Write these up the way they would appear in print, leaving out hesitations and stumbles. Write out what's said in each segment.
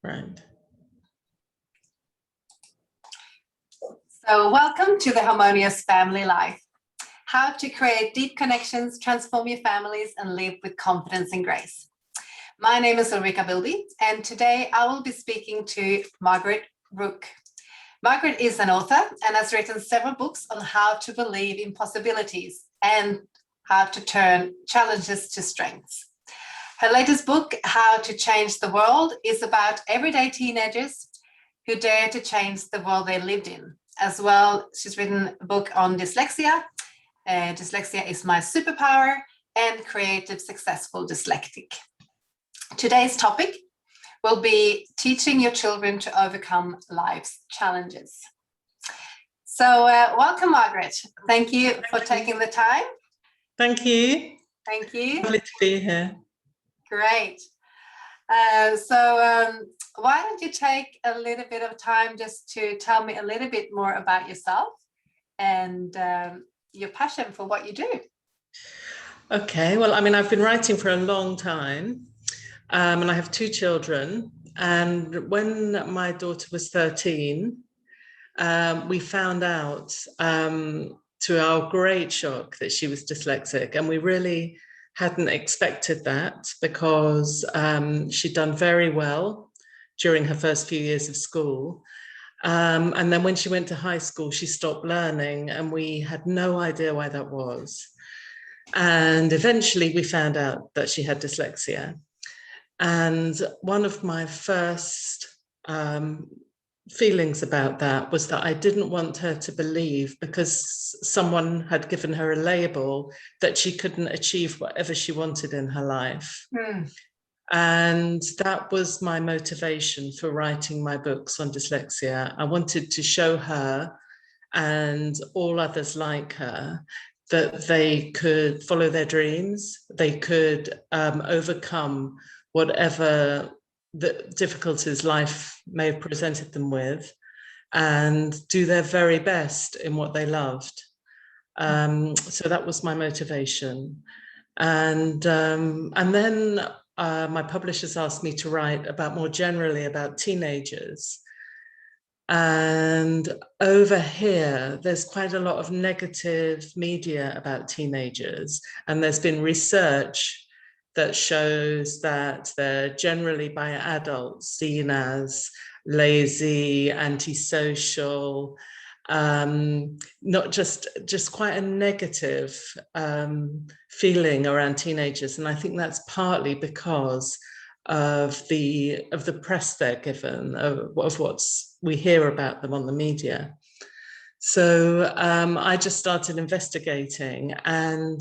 Right. So welcome to the Harmonious Family Life. How to create deep connections, transform your families, and live with confidence and grace. My name is Rooke, and today I will be speaking to Margaret Rooke. Margaret is an author and has written several books on how to believe in possibilities and how to turn challenges to strengths. Her latest book, How to Change the World, is about everyday teenagers who dare to change the world they lived in. As well, she's written a book on dyslexia. Dyslexia is my superpower, and creative, successful dyslexic. Today's topic will be teaching your children to overcome life's challenges. So welcome, Margaret. Thank you for taking the time. Thank you. Thank you. Lovely to be here. Great. Why don't you take a little bit of time just to tell me a little bit more about yourself and your passion for what you do? Okay, well, I mean, I've been writing for a long time, and I have two children. And when my daughter was 13, we found out, to our great shock, that she was dyslexic, and we really hadn't expected that because she'd done very well during her first few years of school. And then when she went to high school, she stopped learning, and we had no idea why that was. And eventually we found out that she had dyslexia. And one of my first feelings about that was that I didn't want her to believe, because someone had given her a label, that she couldn't achieve whatever she wanted in her life. And that was my motivation for writing my books on dyslexia. I wanted to show her and all others like her that they could follow their dreams, they could overcome whatever the difficulties life may have presented them with, and do their very best in what they loved. So that was my motivation. And then my publishers asked me to write more generally about teenagers. And over here, there's quite a lot of negative media about teenagers. And there's been research that shows that they're generally by adults seen as lazy, antisocial, not just quite a negative feeling around teenagers. And I think that's partly because of the press they're given, of what we hear about them on the media. So I just started investigating and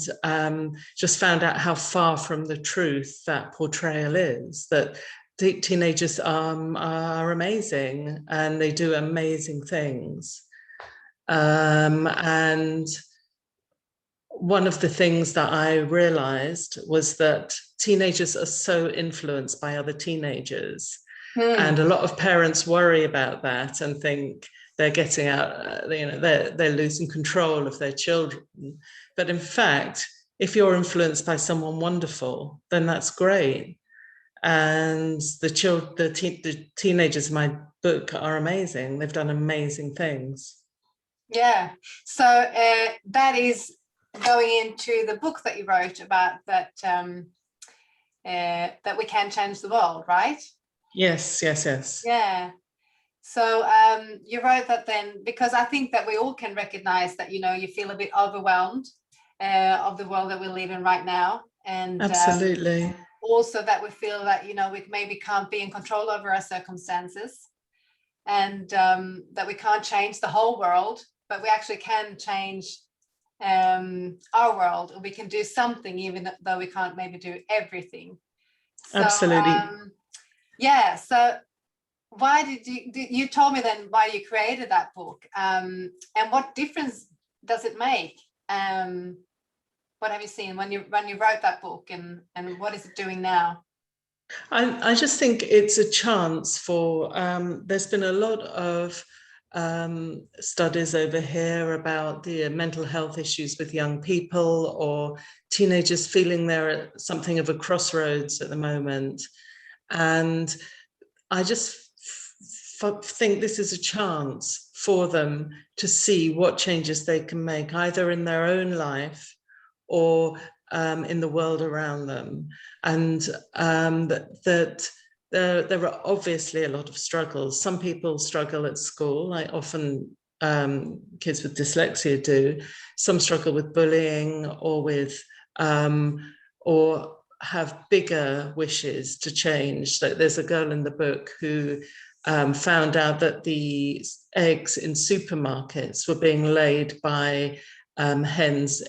just found out how far from the truth that portrayal is, that teenagers are amazing and they do amazing things. And one of the things that I realized was that teenagers are so influenced by other teenagers. And a lot of parents worry about that and think they're getting out, they're losing control of their children. But in fact, if you're influenced by someone wonderful, then that's great. And the teenagers in my book are amazing. They've done amazing things. Yeah. So that is going into the book that you wrote about that we can change the world, right? Yes. Yeah. So you wrote that then, because I think that we all can recognize that, you feel a bit overwhelmed of the world that we live in right now. And absolutely. Also that we feel that, we maybe can't be in control over our circumstances, and that we can't change the whole world, but we actually can change our world, and we can do something, even though we can't maybe do everything. So, absolutely. Yeah. So why did you told me then why you created that book, and what difference does it make? What have you seen when you wrote that book, and what is it doing now? I just think it's a chance for, there's been a lot of studies over here about the mental health issues with young people, or teenagers feeling they're at something of a crossroads at the moment. And I just think this is a chance for them to see what changes they can make, either in their own life or in the world around them. And that there are obviously a lot of struggles. Some people struggle at school, like often kids with dyslexia do. Some struggle with bullying or with or have bigger wishes to change. So there's a girl in the book who found out that the eggs in supermarkets were being laid by hens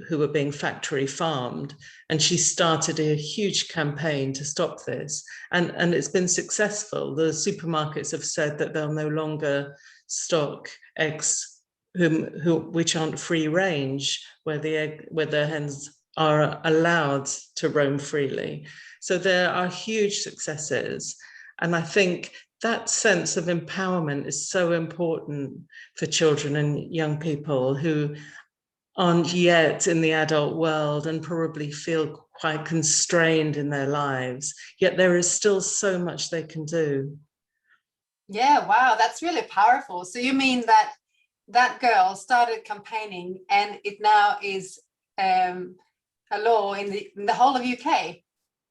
who were being factory farmed, and she started a huge campaign to stop this, and it's been successful. The supermarkets have said that they'll no longer stock eggs which aren't free range, where the hens are allowed to roam freely. So there are huge successes, and I think that sense of empowerment is so important for children and young people who aren't yet in the adult world and probably feel quite constrained in their lives, yet there is still so much they can do. Yeah, wow, that's really powerful. So you mean that that girl started campaigning and it now is a law in the whole of UK?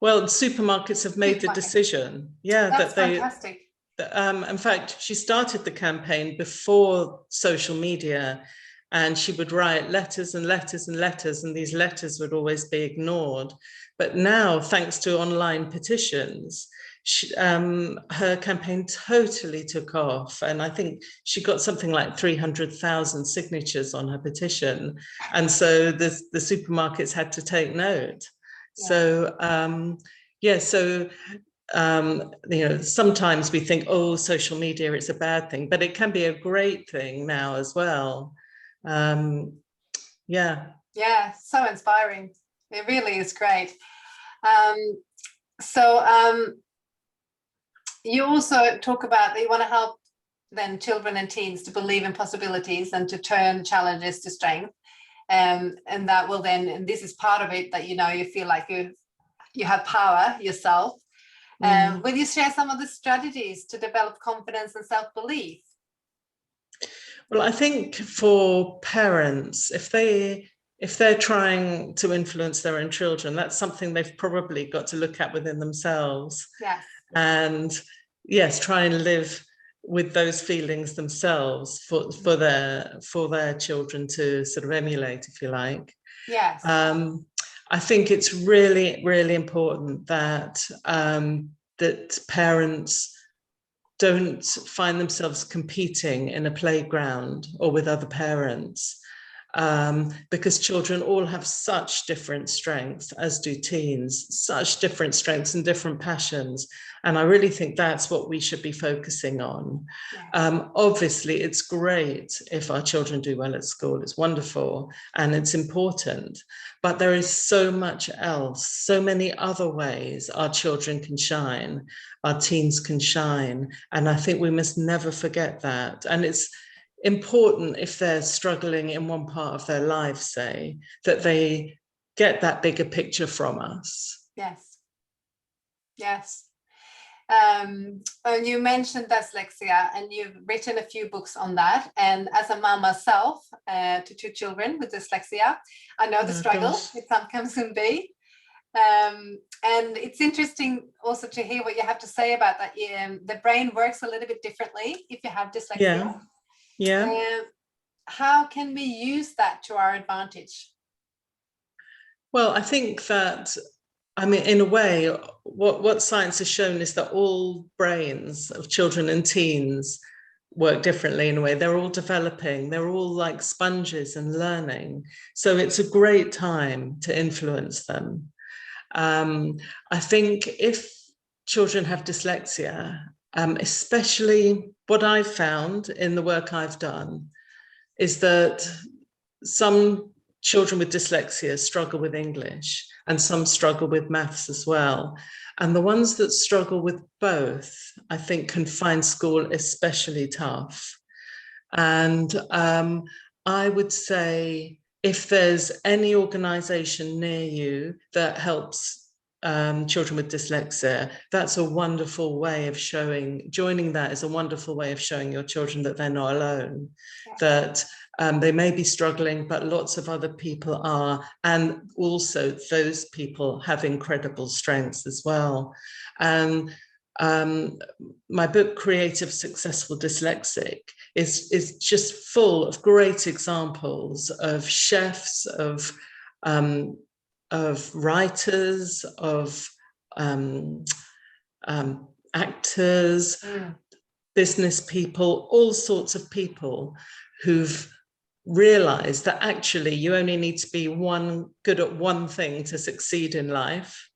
Well, supermarkets have made the decision, yeah, that's that they fantastic. In fact, she started the campaign before social media, and she would write letters and letters and letters, and these letters would always be ignored. But now, thanks to online petitions, her campaign totally took off. And I think she got something like 300,000 signatures on her petition. And so the supermarkets had to take note. Yeah. So, yeah, so you know, sometimes we think, oh, social media, it's a bad thing, but it can be a great thing now as well. Yeah. Yeah, so inspiring. It really is great. You also talk about that you want to help then children and teens to believe in possibilities and to turn challenges to strength. And that will then, and this is part of it, that, you know, you feel like you have power yourself. Will you share some of the strategies to develop confidence and self-belief? Well, I think for parents, if they're trying to influence their own children, that's something they've probably got to look at within themselves. Yes. And yes, try and live with those feelings themselves for their children to sort of emulate, if you like. Yes. I think it's really, really important that that parents don't find themselves competing in a playground or with other parents, because children all have such different strengths, as do teens, such different strengths and different passions. And I really think that's what we should be focusing on. Yes. Obviously, it's great if our children do well at school. It's wonderful and it's important. But there is so much else, so many other ways our children can shine, our teens can shine. And I think we must never forget that. And it's important, if they're struggling in one part of their life, say, that they get that bigger picture from us. Yes. Yes. And you mentioned dyslexia, and you've written a few books on that. And as a mom myself to 2 children with dyslexia, I know the struggle it sometimes can be. And it's interesting also to hear what you have to say about that. The brain works a little bit differently if you have dyslexia. Yeah. Yeah. How can we use that to our advantage? Well, I think that, I mean, in a way, what science has shown is that all brains of children and teens work differently in a way. They're all developing. They're all like sponges and learning. So it's a great time to influence them. I think if children have dyslexia, especially what I've found in the work I've done, is that some children with dyslexia struggle with English and some struggle with maths as well. And the ones that struggle with both, I think, can find school especially tough. And I would say, if there's any organisation near you that helps children with dyslexia, that's a wonderful way of showing, joining that is a wonderful way of showing your children that they're not alone, that they may be struggling, but lots of other people are. And also those people have incredible strengths as well. And my book, Creative Successful Dyslexic, is just full of great examples of chefs, of writers, of actors, business people, all sorts of people who've realized that actually you only need to be good at one thing to succeed in life.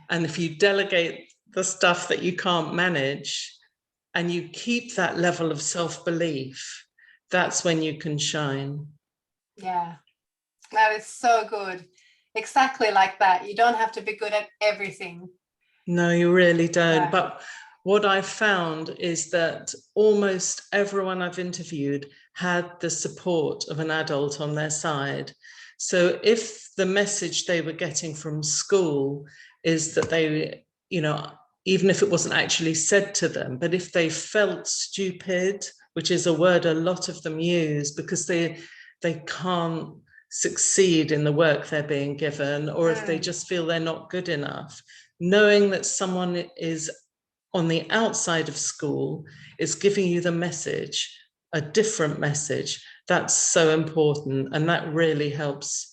And if you delegate the stuff that you can't manage and you keep that level of self-belief, that's when you can shine. Yeah, that is so good. Exactly like that. You don't have to be good at everything. No, you really don't. Yeah. But what I've found is that almost everyone I've interviewed had the support of an adult on their side. So if the message they were getting from school is that they, you know, even if it wasn't actually said to them, but if they felt stupid, which is a word a lot of them use because they can't succeed in the work they're being given, or if they just feel they're not good enough, knowing that someone is on the outside of school is giving you the message, a different message, that's so important. And that really helps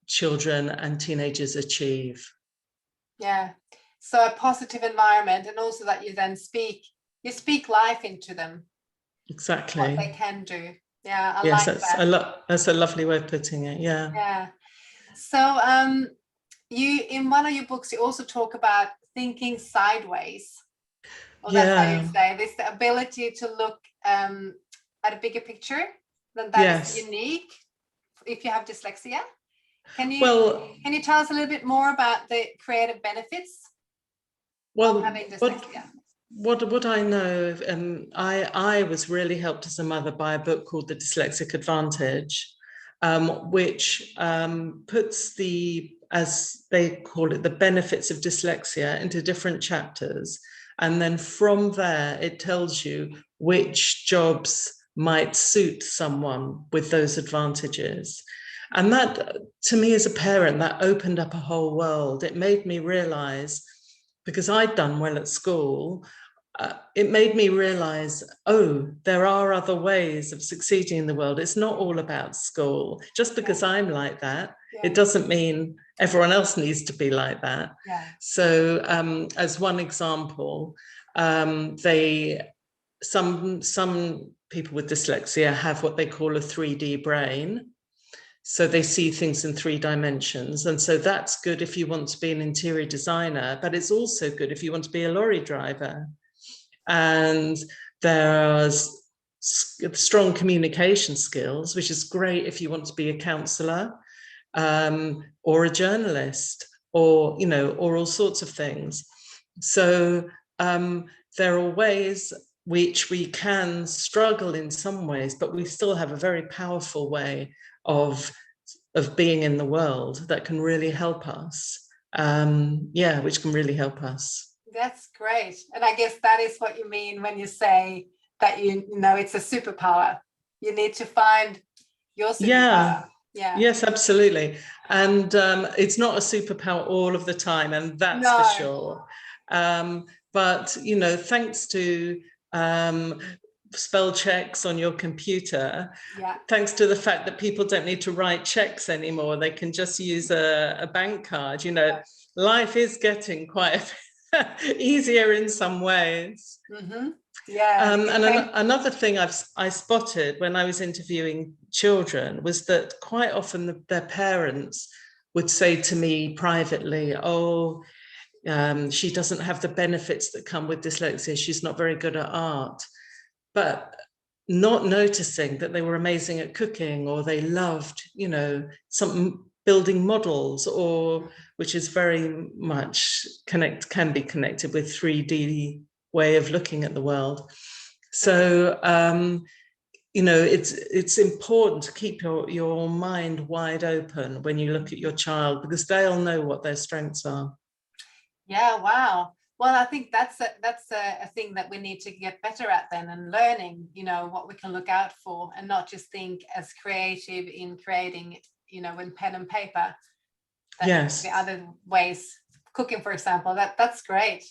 children and teenagers achieve. Yeah. So a positive environment, and also that you then speak life into them. Exactly. What they can do. Yeah, I yes, like that. That's a lovely way of putting it. Yeah. Yeah. So you, in one of your books, you also talk about thinking sideways. Well, that's how you say this, the ability to look at a bigger picture, that is unique if you have dyslexia. Can you tell us a little bit more about the creative benefits of having dyslexia? What I know, I was really helped as a mother by a book called The Dyslexic Advantage, which puts as they call it, the benefits of dyslexia into different chapters. And then from there, it tells you which jobs might suit someone with those advantages. And that, to me as a parent, that opened up a whole world. It made me realize, because I'd done well at school, it made me realize, oh, there are other ways of succeeding in the world. It's not all about school. Just because I'm like that, it doesn't mean everyone else needs to be like that. So as one example, some people with dyslexia have what they call a 3D brain. So they see things in 3 dimensions. And so that's good if you want to be an interior designer, but it's also good if you want to be a lorry driver. And there's strong communication skills, which is great if you want to be a counselor or a journalist, or, you know, or all sorts of things. So there are ways which we can struggle in some ways, but we still have a very powerful way of being in the world that can really help us. Which can really help us. That's great. And I guess that is what you mean when you say that, you know, it's a superpower. You need to find your superpower. Yeah. Yes, absolutely. And it's not a superpower all of the time, and that's for sure. But, you know, thanks to spell checks on your computer, thanks to the fact that people don't need to write checks anymore, they can just use a bank card. You know, life is getting quite easier in some ways. And another thing I spotted when I was interviewing children was that quite often their parents would say to me privately, oh, she doesn't have the benefits that come with dyslexia, she's not very good at art. But not noticing that they were amazing at cooking, or they loved, you know, some building models, or which is very much can be connected with 3D way of looking at the world. So you know, it's important to keep your mind wide open when you look at your child, because they'll know what their strengths are. Yeah, wow. Well, I think that's a thing that we need to get better at then, and learning, what we can look out for, and not just think as creative in creating, with pen and paper. That Yes. the other ways, cooking, for example, that's great.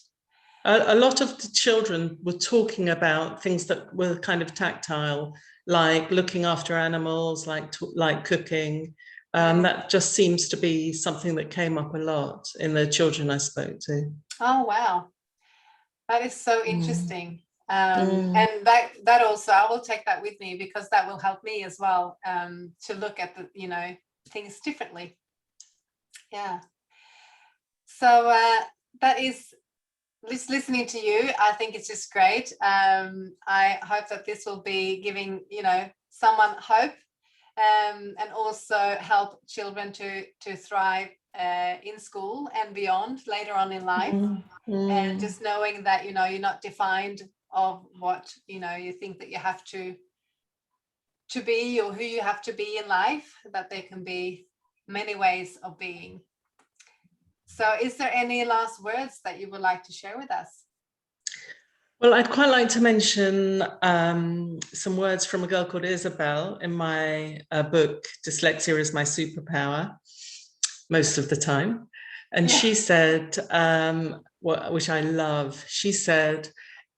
A lot of the children were talking about things that were kind of tactile, like looking after animals, like cooking. That just seems to be something that came up a lot in the children I spoke to. Oh, wow. That is so interesting. Mm. And that also, I will take that with me, because that will help me as well, to look at the, things differently. Yeah. So that is, just listening to you, I think it's just great. I hope that this will be giving, someone hope, and also help children to thrive in school and beyond later on in life. And just knowing that, you're not defined of what, you think that you have to be, or who you have to be in life, that there can be many ways of being. So is there any last words that you would like to share with us? Well, I'd quite like to mention some words from a girl called Isabel in my book, Dyslexia is My Superpower, most of the time. And she said, which I love, she said,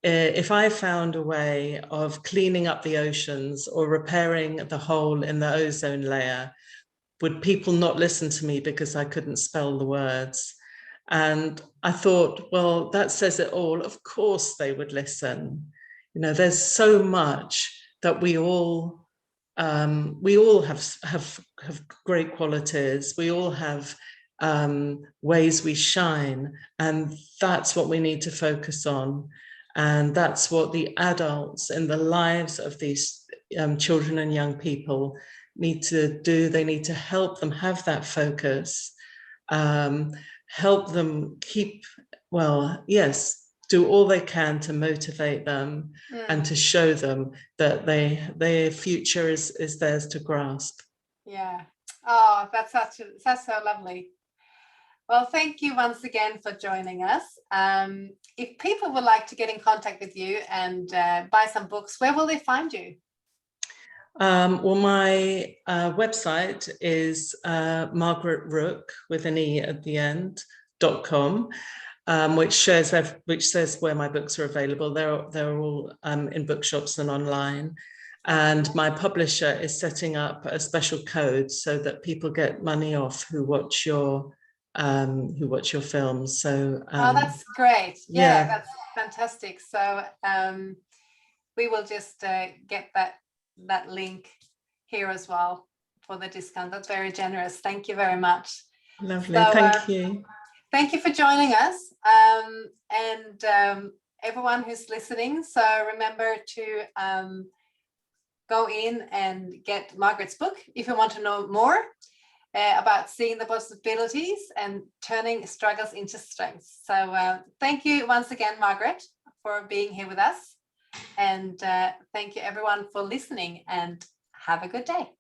if I found a way of cleaning up the oceans or repairing the hole in the ozone layer, would people not listen to me because I couldn't spell the words? And I thought, well, that says it all. Of course they would listen. There's so much that we all have great qualities. We all have ways we shine, and that's what we need to focus on. And that's what the adults in the lives of these children and young people need to do. They need to help them have that focus, help them do all they can to motivate them and to show them that their future is theirs to grasp. Yeah. Oh, that's so lovely. Well, thank you once again for joining us. If people would like to get in contact with you and buy some books, where will they find you? Well, my website is Margaret Rooke with an E at the end .com, which says where my books are available. They're all in bookshops and online. And my publisher is setting up a special code so that people get money off who watch your films. So oh, that's great. Yeah, yeah, that's fantastic. So we will just get that link here as well for the discount. That's very generous. Thank you very much. Lovely. So, thank you. Thank you for joining us, and everyone who's listening. So remember to go in and get Margaret's book if you want to know more about seeing the possibilities and turning struggles into strengths. So thank you once again, Margaret, for being here with us. And thank you everyone for listening, and have a good day.